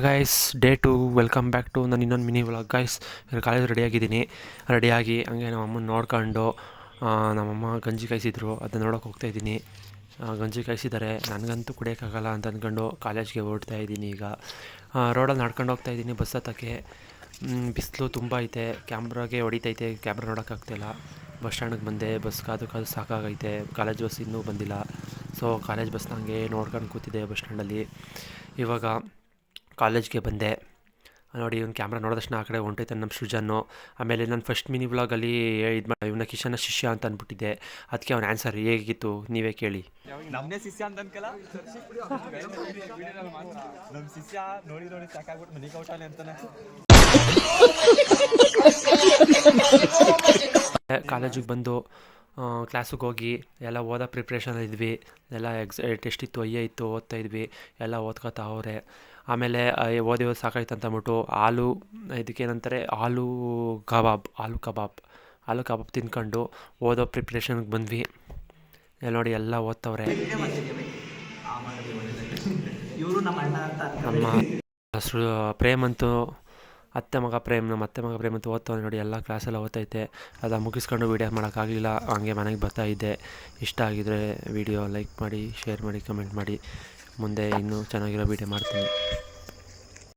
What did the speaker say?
Guys, day 2 welcome back to ನಾನು ಇನ್ನೊಂದು mini vlog. Guys, college ರೆಡಿಯಾಗಿ ಹಂಗೆ ನಮ್ಮ ಅಮ್ಮನ ನೋಡ್ಕೊಂಡು ನಮ್ಮಮ್ಮ ಗಂಜಿ ಕಾಯಿಸಿದ್ರು, ಅದನ್ನ ನೋಡೋಕೆ ಹೋಗ್ತಾಯಿದ್ದೀನಿ. ಗಂಜಿ ಕಾಯಿಸಿದ್ದಾರೆ, ನನಗಂತೂ ಕುಡಿಯೋಕ್ಕಾಗಲ್ಲ ಅಂತ ಅಂದ್ಕೊಂಡು ಕಾಲೇಜ್ಗೆ ಹೊರಡ್ತಾ ಇದ್ದೀನಿ. ಈಗ ರೋಡಲ್ಲಿ ನಡ್ಕೊಂಡು ಹೋಗ್ತಾಯಿದ್ದೀನಿ ಬಸ್ ಹತ್ತಕ್ಕೆ. ಬಿಸಿಲು ತುಂಬ ಐತೆ, ಕ್ಯಾಮ್ರಾಗೆ ಹೊಡಿತೈತೆ, ಕ್ಯಾಮ್ರಾ ನೋಡೋಕ್ಕಾಗ್ತಾಯಿಲ್ಲ. ಬಸ್ ಸ್ಟ್ಯಾಂಡಿಗೆ ಬಂದೆ, ಬಸ್ ಕಾದು ಸಾಕಾಗೈತೆ. ಕಾಲೇಜ್ ಬಸ್ ಇನ್ನೂ ಬಂದಿಲ್ಲ. ಸೊ ಕಾಲೇಜ್ ಬಸ್ನ ಹಂಗೆ ನೋಡ್ಕೊಂಡು ಕೂತಿದ್ದೆ ಬಸ್ ಸ್ಟ್ಯಾಂಡಲ್ಲಿ. ಇವಾಗ ಕಾಲೇಜ್ಗೆ ಬಂದೆ. ನೋಡಿ, ಇವ್ನು ಕ್ಯಾಮ್ರಾ ನೋಡಿದ ತಕ್ಷಣ ಆ ಕಡೆ ಹೊಂಟೈತೆ ನಮ್ಮ ಸೃಜನ್ನು. ಆಮೇಲೆ ನಾನು ಫಸ್ಟ್ ಮಿನಿ ವ್ಲಾಗಲ್ಲಿ ಇವನ ಕಿಶನ ಶಿಷ್ಯ ಅಂತ ಅಂದ್ಬಿಟ್ಟಿದ್ದೆ. ಅದಕ್ಕೆ ಅವ್ನ ಆನ್ಸರ್ ಹೇಗಿತ್ತು ನೀವೇ ಕೇಳಿ. ನಮ್ಮನೇ ಶಿಷ್ಯ ಅಂತ ಅನ್ಕಲ್ಲ, ನಮ್ಮ ಶಿಷ್ಯ ನೋಡಿ ನೋಡಿ ಸಾಕಾಗ್ಬಿಟ್ಟು ಮನೆಗೆ ಔಟಾನೆ ಅಂತಾನೆ. ಕಾಲೇಜಿಗೆ ಬಂದು ಕ್ಲಾಸಿಗೆ ಹೋಗಿ ಎಲ್ಲ ಓದೋ ಪ್ರಿಪ್ರೇಷನ್ ಇದ್ವಿ. ಎಲ್ಲ ಟೆಸ್ಟ್ ಇತ್ತು, ಇತ್ತು, ಓದ್ತಾಯಿದ್ವಿ. ಎಲ್ಲ ಓದ್ಕೋತಾ ಅವರೇ. ಆಮೇಲೆ ಓದಿ ಸಾಕಾಯ್ತು ಅಂತ ಅಂದ್ಬಿಟ್ಟು ಇದಕ್ಕೇನಂತಾರೆ ಆಲೂ ಕಬಾಬ್ ತಿಂದ್ಕೊಂಡು ಓದೋ ಪ್ರಿಪ್ರೇಷನ್ಗೆ ಬಂದ್ವಿ. ನೋಡಿ ಎಲ್ಲ ಓದ್ತವ್ರೆ. ನಮ್ಮ ಪ್ರೇಮ್ ಅಂತೂ ನಮ್ಮ ಅತ್ತೆ ಮಗ ಪ್ರೇಮ್ ಅಂತೂ ಓದ್ತವ್ರೆ. ನೋಡಿ, ಎಲ್ಲ ಕ್ಲಾಸೆಲ್ಲ ಓದ್ತೈತೆ. ಅದು ಮುಗಿಸ್ಕೊಂಡು ವೀಡಿಯೋ ಮಾಡೋಕ್ಕಾಗಲಿಲ್ಲ, ಹಂಗೆ ಮನೆಗೆ ಬರ್ತಾಯಿದ್ದೆ. ಇಷ್ಟ ಆಗಿದರೆ ವಿಡಿಯೋ ಲೈಕ್ ಮಾಡಿ, ಶೇರ್ ಮಾಡಿ, ಕಮೆಂಟ್ ಮಾಡಿ. ಮುಂದೆ ಇನ್ನೂ ಚೆನ್ನಾಗಿರೋ ವೀಡಿಯೋ ಮಾಡ್ತೀನಿ.